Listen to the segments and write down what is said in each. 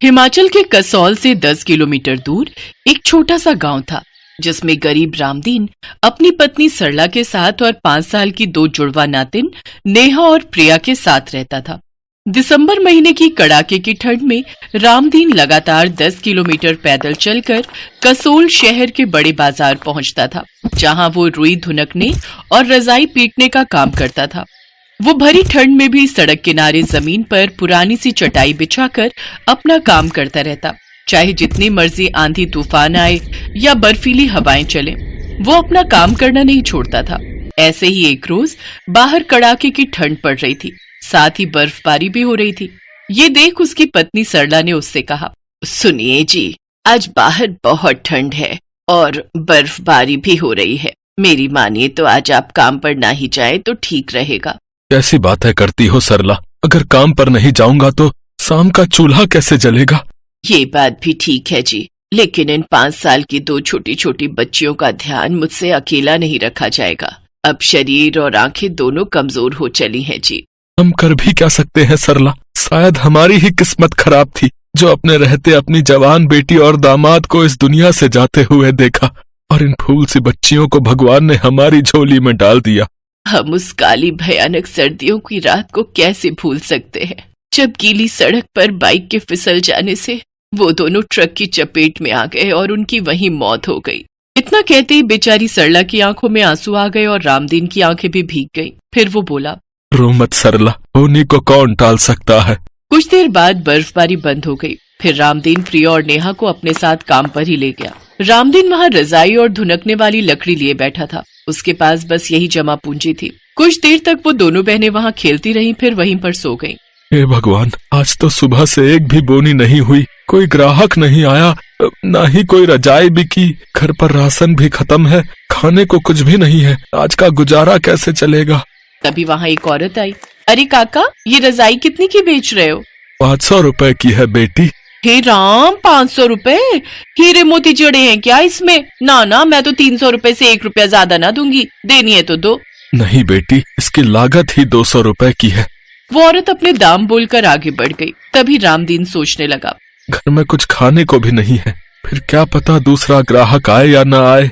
हिमाचल के कसौल से 10 किलोमीटर दूर एक छोटा सा गांव था, जिसमें गरीब रामदीन अपनी पत्नी सरला के साथ और 5 साल की 2 जुड़वा नातिन नेहा और प्रिया के साथ रहता था। दिसंबर महीने की कड़ाके की ठंड में रामदीन लगातार 10 किलोमीटर पैदल चलकर कसोल शहर के बड़े बाजार पहुंचता था, जहां वो रुई धुनकने और रजाई पीटने का काम करता था। वो भरी ठंड में भी सड़क किनारे जमीन पर पुरानी सी चटाई बिछाकर अपना काम करता रहता, चाहे जितनी मर्जी आंधी तूफान आए या बर्फीली हवाएं चले, वो अपना काम करना नहीं छोड़ता था। ऐसे ही एक रोज बाहर कड़ाके की ठंड पड़ रही थी, साथ ही बर्फबारी भी हो रही थी। ये देख उसकी पत्नी सरला ने उससे कहा, सुनिए जी, आज बाहर बहुत ठंड है और बर्फबारी भी हो रही है। मेरी मानिए तो आज आप काम पर ना ही जाए तो ठीक रहेगा। कैसी बातें करती हो सरला, अगर काम पर नहीं जाऊंगा तो शाम का चूल्हा कैसे जलेगा? ये बात भी ठीक है जी, लेकिन इन 5 साल की 2 छोटी छोटी बच्चियों का ध्यान मुझसे अकेला नहीं रखा जाएगा। अब शरीर और आंखें दोनों कमजोर हो चली हैं जी। हम कर भी क्या सकते हैं सरला, शायद हमारी ही किस्मत खराब थी जो अपने रहते अपनी जवान बेटी और दामाद को इस दुनिया से जाते हुए देखा, और इन फूल सी बच्चियों को भगवान ने हमारी झोली में डाल दिया। हम उस काली भयानक सर्दियों की रात को कैसे भूल सकते हैं, जब गीली सड़क पर बाइक के फिसल जाने से वो दोनों ट्रक की चपेट में आ गए और उनकी वहीं मौत हो गई। इतना कहते ही बेचारी सरला की आंखों में आंसू आ गए और रामदीन की आंखें भी भीग गईं। फिर वो बोला, रो मत सरला, होनी को कौन टाल सकता है। कुछ देर बाद बर्फबारी बंद हो गई। फिर रामदीन प्रिया और नेहा को अपने साथ काम पर ही ले गया। रामदीन वहाँ रजाई और धुनकने वाली लकड़ी लिए बैठा था। उसके पास बस यही जमा पूंजी थी। कुछ देर तक वो दोनों बहनें वहाँ खेलती रहीं, फिर वहीं पर सो गईं। हे भगवान, आज तो सुबह से एक भी बोनी नहीं हुई, कोई ग्राहक नहीं आया, ना ही कोई रजाई बिकी, घर पर राशन भी खत्म है, खाने को कुछ भी नहीं है, आज का गुजारा कैसे चलेगा? तभी वहाँ एक औरत आई। अरे काका, ये रजाई कितनी की बेच रहे हो? 500 रुपए की है बेटी। हे राम, 500 रुपए? हीरे मोती जड़े हैं क्या इसमें? ना ना, मैं तो 300 रुपए से 1 रुपया ज्यादा ना दूंगी, देनी है तो दो। नहीं बेटी, इसकी लागत ही 200 रुपए की है। वो औरत अपने दाम बोलकर आगे बढ़ गई। तभी रामदीन सोचने लगा, घर में कुछ खाने को भी नहीं है, फिर क्या पता दूसरा ग्राहक आए या ना आए।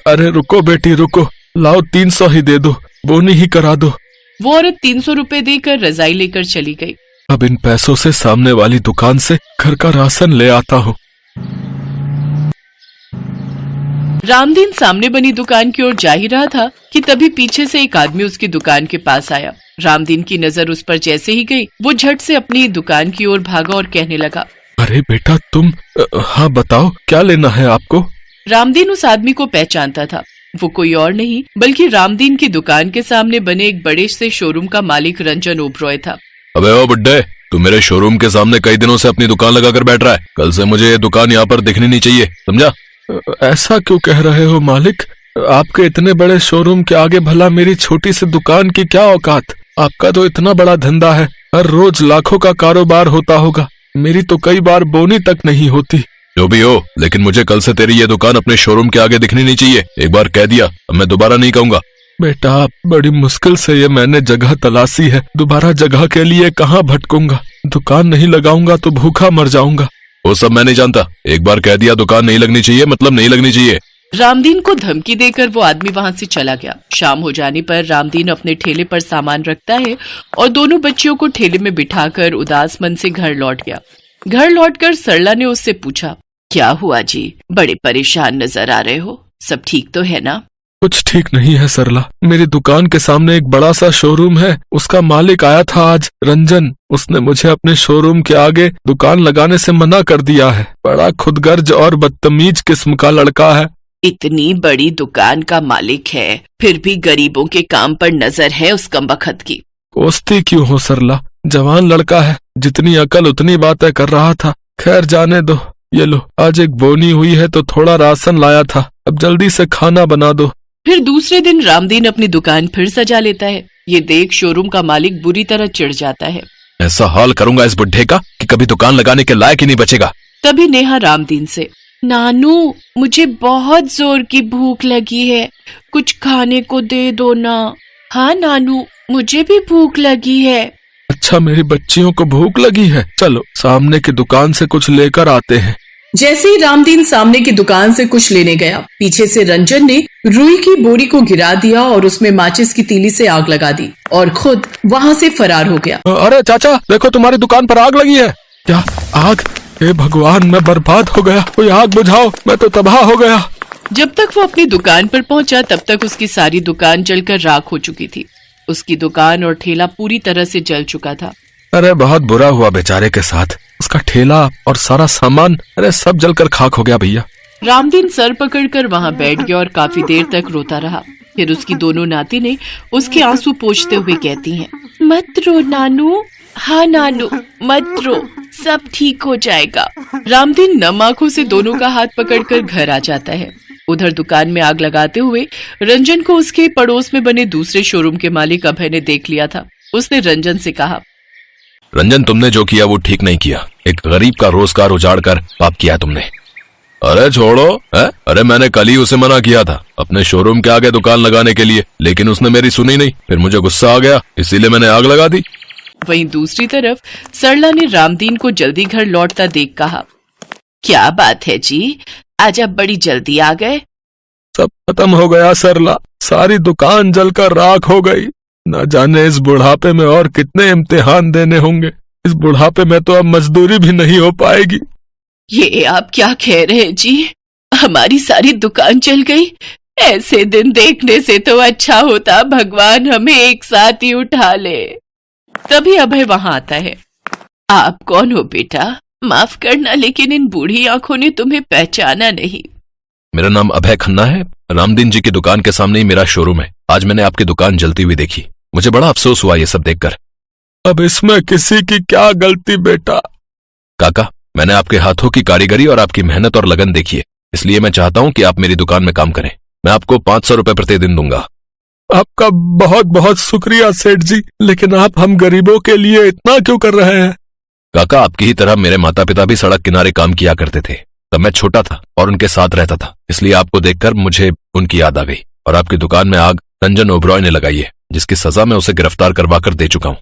अरे रुको बेटी रुको, लाओ 300 ही दे दो, बोनी ही करा दो। वो औरत 300 रुपए देकर रजाई लेकर चली गई। अब इन पैसों से सामने वाली दुकान से घर का राशन ले आता हूँ। रामदीन सामने बनी दुकान की ओर जा ही रहा था कि तभी पीछे से एक आदमी उसकी दुकान के पास आया। रामदीन की नजर उस पर जैसे ही गई, वो झट से अपनी दुकान की ओर भागा और कहने लगा, अरे बेटा तुम, हाँ बताओ क्या लेना है आपको? रामदीन उस आदमी को पहचानता था। वो कोई और नहीं बल्कि रामदीन की दुकान के सामने बने एक बड़े से शोरूम का मालिक रंजन ओबरॉय था। अबे ओ बुड्ढे, तू मेरे शोरूम के सामने कई दिनों से अपनी दुकान लगाकर बैठ रहा है, कल से मुझे ये दुकान यहाँ पर दिखनी नहीं चाहिए, समझा? ऐसा क्यों कह रहे हो मालिक, आपके इतने बड़े शोरूम के आगे भला मेरी छोटी सी दुकान की क्या औकात? आपका तो इतना बड़ा धंधा है, हर रोज लाखों का कारोबार होता होगा, मेरी तो कई बार बोनी तक नहीं होती। जो भी हो, लेकिन मुझे कल से तेरी ये दुकान अपने शोरूम के आगे दिखनी नहीं चाहिए, एक बार कह दिया, अब मैं दोबारा नहीं कहूंगा। बेटा बड़ी मुश्किल से ये मैंने जगह तलाशी है, दोबारा जगह के लिए कहाँ भटकूंगा, दुकान नहीं लगाऊंगा तो भूखा मर जाऊंगा। वो सब मैं नहीं जानता, एक बार कह दिया दुकान नहीं लगनी चाहिए मतलब नहीं लगनी चाहिए। रामदीन को धमकी देकर वो आदमी वहाँ से चला गया। शाम हो जाने पर रामदीन अपने ठेले पर सामान रखता है और दोनों बच्चियों को ठेले में बिठाकर उदास मन से घर लौट गया। घर लौटकर सरला ने उससे पूछा, क्या हुआ जी, बड़े परेशान नजर आ रहे हो, सब ठीक तो है ना? कुछ ठीक नहीं है सरला, मेरी दुकान के सामने एक बड़ा सा शोरूम है, उसका मालिक आया था आज, रंजन, उसने मुझे अपने शोरूम के आगे दुकान लगाने से मना कर दिया है। बड़ा खुदगर्ज और बदतमीज किस्म का लड़का है। इतनी बड़ी दुकान का मालिक है, फिर भी गरीबों के काम पर नजर है उस कमबख्त की। कोसती क्यों हो सरला, जवान लड़का है, जितनी अकल उतनी बातें कर रहा था। खैर जाने दो, ये लो आज एक बोनी हुई है तो थोड़ा राशन लाया था, अब जल्दी से खाना बना दो। फिर दूसरे दिन रामदीन अपनी दुकान फिर सजा लेता है। ये देख शोरूम का मालिक बुरी तरह चिढ़ जाता है। ऐसा हाल करूंगा इस बुढ़े का कि कभी दुकान लगाने के लायक ही नहीं बचेगा। तभी नेहा रामदीन से, नानू मुझे बहुत जोर की भूख लगी है, कुछ खाने को दे दो ना। हाँ नानू, मुझे भी भूख लगी है। अच्छा मेरी बच्चियों को भूख लगी है, चलो सामने की दुकान से कुछ लेकर आते हैं। जैसे ही रामदीन सामने की दुकान से कुछ लेने गया, पीछे से रंजन ने रुई की बोरी को गिरा दिया और उसमें माचिस की तीली से आग लगा दी और खुद वहाँ से फरार हो गया। अरे चाचा देखो तुम्हारी दुकान पर आग लगी है। क्या आग? हे भगवान, मैं बर्बाद हो गया, कोई आग बुझाओ, मैं तो तबाह हो गया। जब तक वो अपनी दुकान पर पहुंचा तब तक उसकी सारी दुकान जलकर राख हो चुकी थी। उसकी दुकान और ठेला पूरी तरह से जल चुका था। अरे बहुत बुरा हुआ बेचारे के साथ, उसका ठेला और सारा सामान अरे सब जलकर खाक हो गया भैया। रामदीन सर पकड़कर वहाँ बैठ गया और काफी देर तक रोता रहा। फिर उसकी दोनों नातिनें उसके आंसू पोंछते हुए कहती हैं, मत रो नानू, हाँ नानू मत रो, सब ठीक हो जाएगा। रामदीन नम आंखों से दोनों का हाथ पकड़कर घर आ जाता है। उधर दुकान में आग लगाते हुए रंजन को उसके पड़ोस में बने दूसरे शोरूम के मालिक अभय ने देख लिया था। उसने रंजन से कहा, रंजन तुमने जो किया वो ठीक नहीं किया, एक गरीब का रोजगार उजाड़ कर पाप किया तुमने। अरे छोड़ो है? अरे मैंने कल ही उसे मना किया था अपने शोरूम के आगे दुकान लगाने के लिए, लेकिन उसने मेरी सुनी नहीं, फिर मुझे गुस्सा आ गया इसीलिए मैंने आग लगा दी। वहीं दूसरी तरफ सरला ने रामदीन को जल्दी घर लौटता देख कहा, क्या बात है जी, आज आप बड़ी जल्दी आ गए। सब खत्म हो गया सरला, सारी दुकान जलकर राख हो गई। न जाने इस बुढ़ापे में और कितने इम्तिहान देने होंगे, इस बुढ़ापे में तो अब मजदूरी भी नहीं हो पाएगी। ये आप क्या कह रहे हैं जी, हमारी सारी दुकान जल गई। ऐसे दिन देखने से तो अच्छा होता भगवान हमें एक साथ ही उठा ले। तभी अभय वहां आता है। आप कौन हो बेटा? माफ करना लेकिन इन बूढ़ी आंखों ने तुम्हें पहचाना नहीं। मेरा नाम अभय खन्ना है, रामदीन जी की दुकान के सामने ही मेरा शोरूम है। आज मैंने आपकी दुकान जलती हुई देखी, मुझे बड़ा अफसोस हुआ ये सब देखकर। अब इसमें किसी की क्या गलती बेटा? काका मैंने आपके हाथों की कारीगरी और आपकी मेहनत और लगन देखी है, इसलिए मैं चाहता हूँ कि आप मेरी दुकान में काम करें। मैं आपको 500 रुपए प्रतिदिन दूंगा। आपका बहुत बहुत शुक्रिया सेठ जी, लेकिन आप हम गरीबों के लिए इतना क्यों कर रहे हैं? काका आपकी ही तरह मेरे माता पिता भी सड़क किनारे काम किया करते थे, तब मैं छोटा था और उनके साथ रहता था, इसलिए आपको देखकर मुझे उनकी याद आ गई। और आपकी दुकान में आग रंजन ओबरॉय ने लगाई है, जिसकी सजा मैं उसे गिरफ्तार करवा कर दे चुका हूँ।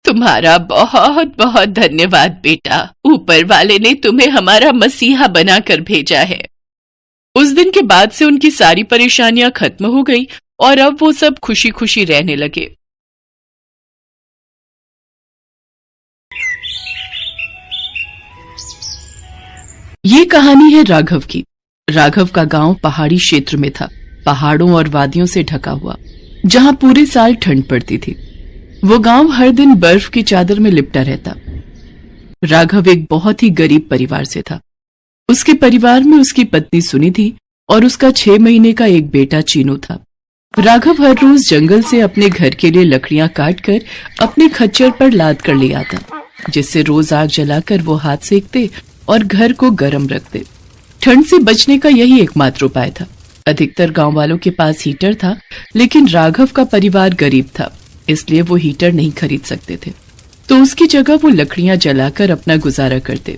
तुम्हारा बहुत बहुत धन्यवाद बेटा, ऊपर वाले ने तुम्हें हमारा मसीहा बनाकर भेजा है। उस दिन के बाद से उनकी सारी परेशानियां खत्म हो गई और अब वो सब खुशी खुशी रहने लगे। ये कहानी है राघव की। राघव का गांव पहाड़ी क्षेत्र में था, पहाड़ों और वादियों से ढका हुआ, जहां पूरे साल ठंड पड़ती थी। वो गांव हर दिन बर्फ की चादर में लिपटा रहता। राघव एक बहुत ही गरीब परिवार से था। उसके परिवार में उसकी पत्नी सुनी थी और उसका 6 महीने का एक बेटा चीनू था। राघव हर रोज जंगल से अपने घर के लिए लकड़ियां काटकर अपने खच्चर पर लाद कर ले आता, जिससे रोज आग जलाकर वो हाथ सेकते और घर को गर्म रखते। ठंड से बचने का यही एकमात्र उपाय था। अधिकतर गांव वालों के पास हीटर था, लेकिन राघव का परिवार गरीब था, इसलिए वो हीटर नहीं खरीद सकते थे, तो उसकी जगह वो लकड़ियां जलाकर अपना गुजारा करते।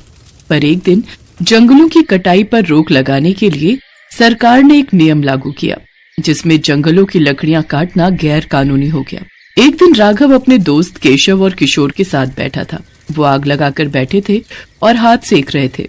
पर एक दिन जंगलों की कटाई पर रोक लगाने के लिए सरकार ने एक नियम लागू किया, जिसमें जंगलों की लकड़ियां काटना गैर कानूनी हो गया। एक दिन राघव अपने दोस्त केशव और किशोर के साथ बैठा था। वो आग लगाकर बैठे थे और हाथ सेक रहे थे।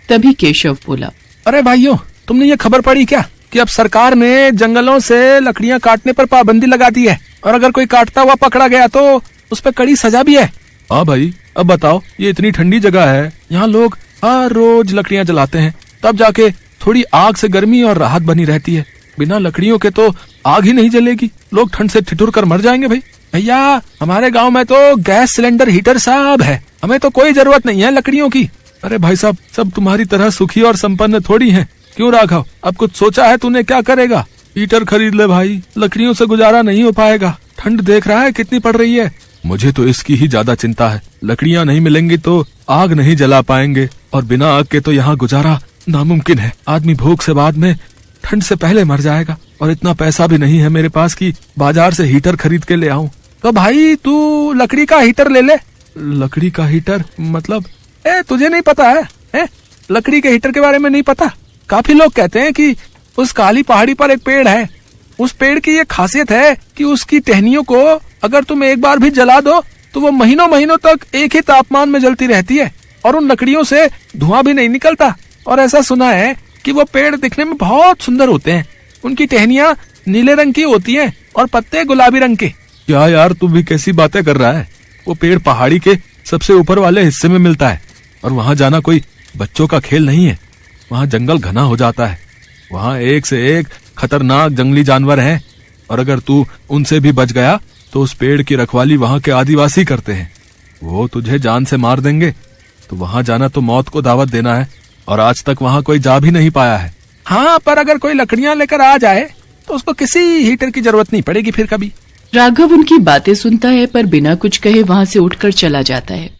तभी केशव बोला, अरे भाइयों, तुमने ये खबर पढ़ी क्या कि अब सरकार ने जंगलों से लकड़ियां काटने पर पाबंदी लगा दी है, और अगर कोई काटता हुआ पकड़ा गया तो उस पर कड़ी सजा भी है। हाँ भाई, अब बताओ, ये इतनी ठंडी जगह है, यहाँ लोग हर रोज लकड़ियां जलाते हैं, तब जाके थोड़ी आग से गर्मी और राहत बनी रहती है। बिना लकड़ियों के तो आग ही नहीं जलेगी, लोग ठंड से ठिठुर कर मर जाएंगे। भाई भैया, हमारे गांव में तो गैस सिलेंडर हीटर सब है, हमें तो कोई जरूरत नहीं है लकड़ियों की। अरे भाई साहब, सब तुम्हारी तरह सुखी और संपन्न थोड़ी हैं। क्यों राघव, अब कुछ सोचा है तूने, क्या करेगा? हीटर खरीद ले भाई, लकड़ियों से गुजारा नहीं हो पाएगा। ठंड देख रहा है कितनी पड़ रही है। मुझे तो इसकी ही ज्यादा चिंता है, लकड़ियां नहीं मिलेंगी तो आग नहीं जला पाएंगे, और बिना आग के तो यहाँ गुजारा नामुमकिन है। आदमी भूख से बाद में ठंड से पहले मर जाएगा, और इतना पैसा भी नहीं है मेरे पास कि बाजार से हीटर खरीद के ले आऊं। तो भाई तू लकड़ी का हीटर ले ले। लकड़ी का हीटर मतलब? तुझे नहीं पता है? लकड़ी के हीटर के बारे में नहीं पता? काफी लोग कहते हैं कि उस काली पहाड़ी पर एक पेड़ है, उस पेड़ की ये खासियत है कि उसकी टहनियों को अगर तुम एक बार भी जला दो तो वो महीनों महीनों तक एक ही तापमान में जलती रहती है और उन लकड़ियों से धुआं भी नहीं निकलता। और ऐसा सुना है कि वो पेड़ दिखने में बहुत सुंदर होते हैं। उनकी टहनियाँ नीले रंग की होती हैं और पत्ते गुलाबी रंग के। क्या यार, तू भी कैसी बातें कर रहा है? वो पेड़ पहाड़ी के सबसे ऊपर वाले हिस्से में मिलता है और वहाँ जाना कोई बच्चों का खेल नहीं है। वहाँ जंगल घना हो जाता है। वहाँ एक से एक खतरनाक जंगली जानवर हैं और अगर तू उनसे भी बच गया तो उस पेड़ की रखवाली वहाँ के आदिवासी करते हैं। वो तुझे जान से मार देंगे। तो वहाँ जाना तो मौत को दावत देना है और आज तक वहाँ कोई जा भी नहीं पाया है। हाँ, पर अगर कोई लकड़ियाँ लेकर आ जाए तो उसको किसी हीटर की जरूरत नहीं पड़ेगी फिर कभी। राघव उनकी बातें सुनता है पर बिना कुछ कहे वहाँ से उठकर चला जाता है।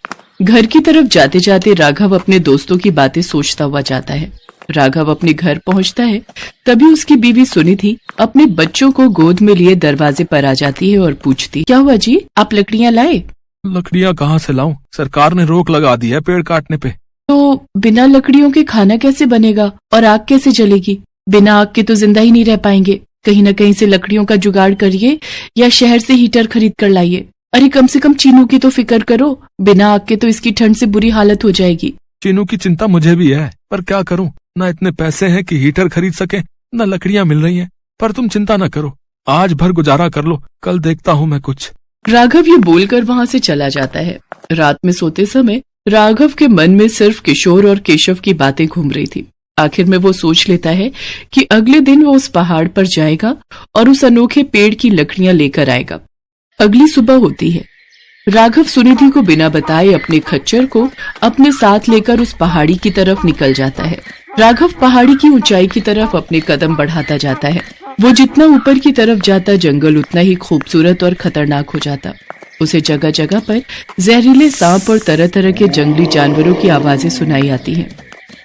घर की तरफ जाते जाते राघव अपने दोस्तों की बातें सोचता हुआ जाता है। राघव अपने घर पहुँचता है तभी उसकी बीवी सुनिधि अपने बच्चों को गोद में लिए दरवाजे पर आ जाती है और पूछती, क्या हुआ जी, आप लकड़ियाँ लाए? लकड़ियाँ कहाँ से लाऊं? सरकार ने रोक लगा दी है पेड़ काटने पे। तो बिना लकड़ियों के खाना कैसे बनेगा और आग कैसे जलेगी? बिना आग के तो जिंदा ही नहीं रह पाएंगे। कहीं न कहीं से लकड़ियों का जुगाड़ करिए या शहर से हीटर खरीद कर लाइए। अरे कम से कम चीनू की तो फिक्र करो, बिना आग के तो इसकी ठंड से बुरी हालत हो जाएगी। चीनू की चिंता मुझे भी है, पर क्या करूं? न इतने पैसे हैं कि हीटर खरीद सके, न लकड़ियां मिल रही हैं। पर तुम चिंता न करो, आज भर गुजारा कर लो, कल देखता हूं मैं कुछ। राघव ये बोलकर वहां से चला जाता है। रात में सोते समय राघव के मन में सिर्फ किशोर और केशव की बातें घूम रही थी। आखिर में वो सोच लेता है कि अगले दिन वो उस पहाड़ पर जाएगा और उस अनोखे पेड़ की लकड़ियां लेकर आएगा। अगली सुबह होती है। राघव सुनिधि को बिना बताए अपने खच्चर को अपने साथ लेकर उस पहाड़ी की तरफ निकल जाता है। राघव पहाड़ी की ऊंचाई की तरफ अपने कदम बढ़ाता जाता है। वो जितना ऊपर की तरफ जाता जंगल उतना ही खूबसूरत और खतरनाक हो जाता। उसे जगह जगह पर जहरीले सांप और तरह तरह के जंगली जानवरों की आवाजें सुनाई आती हैं।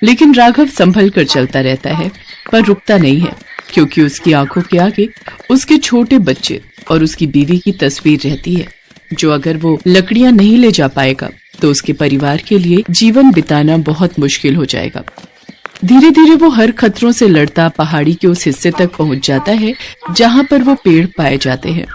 लेकिन राघव संभल कर चलता रहता है पर रुकता नहीं है, क्योंकि उसकी आंखों के आगे उसके छोटे बच्चे और उसकी बीवी की तस्वीर रहती है, जो अगर वो लकड़ियां नहीं ले जा पाएगा तो उसके परिवार के लिए जीवन बिताना बहुत मुश्किल हो जाएगा। धीरे धीरे वो हर खतरों से लड़ता पहाड़ी के उस हिस्से तक पहुंच जाता है जहां पर वो पेड़ पाए जाते हैं।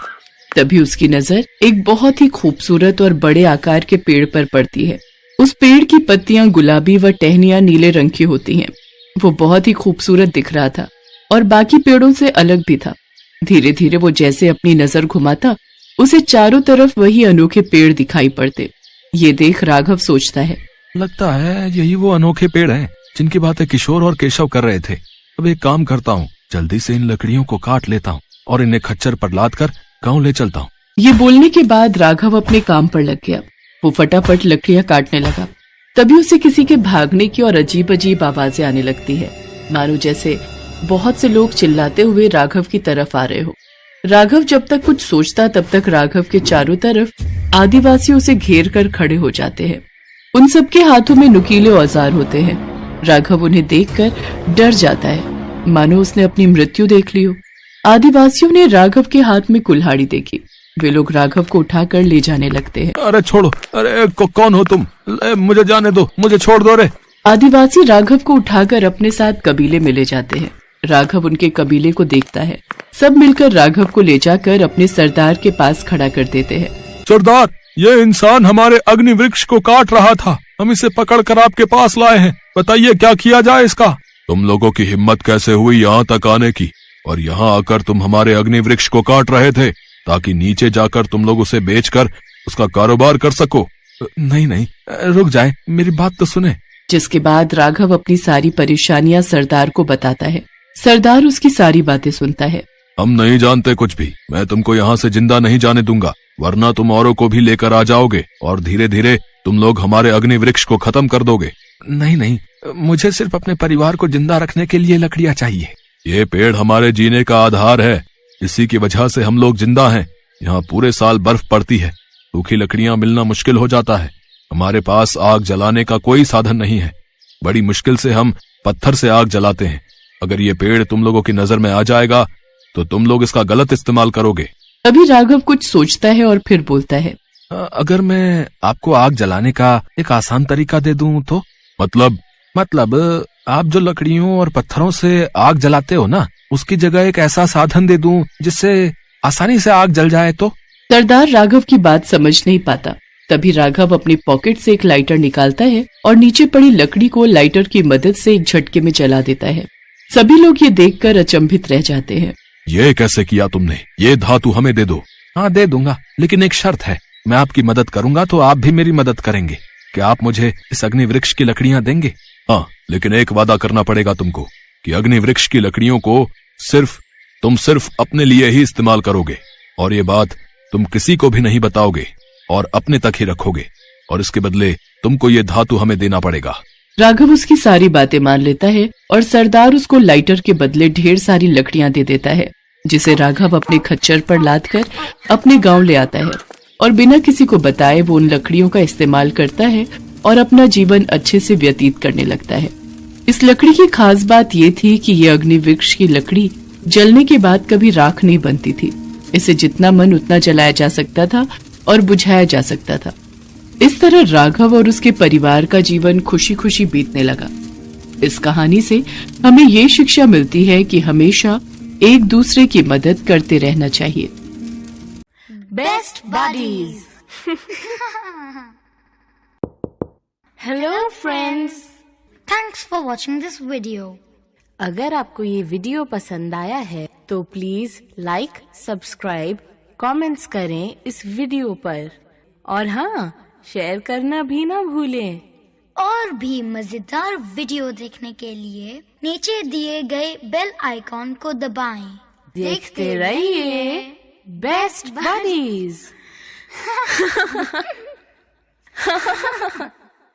तभी उसकी नजर एक बहुत ही खूबसूरत और बड़े आकार के पेड़ पर पड़ती है। उस पेड़ की पत्तियां गुलाबी व टहनियां नीले रंग की होती हैं। वो बहुत ही खूबसूरत दिख रहा था और बाकी पेड़ों से अलग भी था। धीरे धीरे वो जैसे अपनी नजर घुमाता उसे चारों तरफ वही अनोखे पेड़ दिखाई पड़ते। ये देख राघव सोचता है, लगता है यही वो अनोखे पेड़ हैं जिनकी बातें किशोर और केशव कर रहे थे। अब एक काम करता हूँ, जल्दी से इन लकड़ियों को काट लेता हूँ और इन्हें खच्चर पर लाद कर गाँव ले चलता हूँ। ये बोलने के बाद राघव अपने काम पर लग गया। वो फटाफट लकड़ियां काटने लगा। तभी उसे किसी के भागने की और अजीब अजीब आवाजें आने लगती है, मानो जैसे बहुत से लोग चिल्लाते हुए राघव की तरफ आ रहे हो। राघव जब तक कुछ सोचता तब तक राघव के चारों तरफ आदिवासी उसे घेर कर खड़े हो जाते हैं। उन सबके हाथों में नुकीले औजार होते हैं। राघव उन्हें देखकर डर जाता है, मानो उसने अपनी मृत्यु देख ली हो। आदिवासियों ने राघव के हाथ में कुल्हाड़ी देखी। वे लोग राघव को उठाकर ले जाने लगते हैं। अरे छोड़ो, अरे कौन हो तुम? मुझे जाने दो, मुझे छोड़ दो रे। आदिवासी राघव को उठाकर अपने साथ कबीले में ले जाते हैं। राघव उनके कबीले को देखता है। सब मिलकर राघव को ले जाकर अपने सरदार के पास खड़ा कर देते हैं। सरदार, ये इंसान हमारे अग्नि वृक्ष को काट रहा था। हम इसे पकड़ कर आपके पास लाए हैं। बताइए क्या किया जाए इसका? तुम लोगों की हिम्मत कैसे हुई यहाँ तक आने की, और यहाँ आकर तुम हमारे अग्नि वृक्ष को काट रहे थे ताकि नीचे जाकर तुम लोग उसे बेचकर उसका कारोबार कर सको? नहीं, रुक जाए, मेरी बात तो सुने। जिसके बाद राघव अपनी सारी परेशानियां सरदार को बताता है। सरदार उसकी सारी बातें सुनता है। हम नहीं जानते कुछ भी। मैं तुमको यहाँ से जिंदा नहीं जाने दूंगा, वरना तुम औरों को भी लेकर आ जाओगे और धीरे धीरे तुम लोग हमारे अग्नि वृक्ष को खत्म कर दोगे। नहीं, मुझे सिर्फ अपने परिवार को जिंदा रखने के लिए लकड़ियाँ चाहिए। ये पेड़ हमारे जीने का आधार है। इसी की वजह से हम लोग जिंदा हैं। यहाँ पूरे साल बर्फ पड़ती है, सूखी लकड़ियां मिलना मुश्किल हो जाता है। हमारे पास आग जलाने का कोई साधन नहीं है। बड़ी मुश्किल से हम पत्थर से आग जलाते हैं। अगर ये पेड़ तुम लोगों की नजर में आ जाएगा तो तुम लोग इसका गलत इस्तेमाल करोगे। अभी राघव कुछ सोचता है और फिर बोलता है, अगर मैं आपको आग जलाने का एक आसान तरीका दे दूं तो? मतलब आप जो लकड़ियों और पत्थरों से आग जलाते हो ना, उसकी जगह एक ऐसा साधन दे दूं जिससे आसानी से आग जल जाए तो? सरदार राघव की बात समझ नहीं पाता। तभी राघव अपनी पॉकेट से एक लाइटर निकालता है और नीचे पड़ी लकड़ी को लाइटर की मदद से एक झटके में जला देता है। सभी लोग ये देखकर अचंभित रह जाते हैं। ये कैसे किया तुमने? ये धातु हमें दे दो। हाँ दे दूंगा, लेकिन एक शर्त है, मैं आपकी मदद करूंगा तो आप भी मेरी मदद करेंगे। क्या आप मुझे इस अग्नि वृक्ष की लकड़ियां देंगे? हाँ, लेकिन एक वादा करना पड़ेगा तुमको कि अग्नि वृक्ष की लकड़ियों को तुम सिर्फ अपने लिए ही इस्तेमाल करोगे, और ये बात तुम किसी को भी नहीं बताओगे और अपने तक ही रखोगे, और इसके बदले तुमको ये धातु हमें देना पड़ेगा। राघव उसकी सारी बातें मान लेता है और सरदार उसको लाइटर के बदले ढेर सारी लकड़ियां दे देता है, जिसे राघव अपने खच्चर पर लाद कर अपने गांव ले आता है और बिना किसी को बताए वो उन लकड़ियों का इस्तेमाल करता है और अपना जीवन अच्छे से व्यतीत करने लगता है। इस लकड़ी की खास बात ये थी कि ये अग्नि वृक्ष की लकड़ी जलने के बाद कभी राख नहीं बनती थी। इसे जितना मन उतना जलाया जा सकता था और बुझाया जा सकता था। इस तरह राघव और उसके परिवार का जीवन खुशी खुशी बीतने लगा। इस कहानी से हमें ये शिक्षा मिलती है कि हमेशा एक दूसरे की मदद करते रहना चाहिए। Best buddies. Hello friends, Thanks for watching this video. अगर आपको ये वीडियो पसंद आया है तो प्लीज लाइक, सब्सक्राइब, कमेंट्स करें इस वीडियो पर, और हाँ, शेयर करना भी ना भूलें। और भी मजेदार वीडियो देखने के लिए नीचे दिए गए बेल आइकॉन को दबाएं। देखते रहिए बेस्ट बडीज।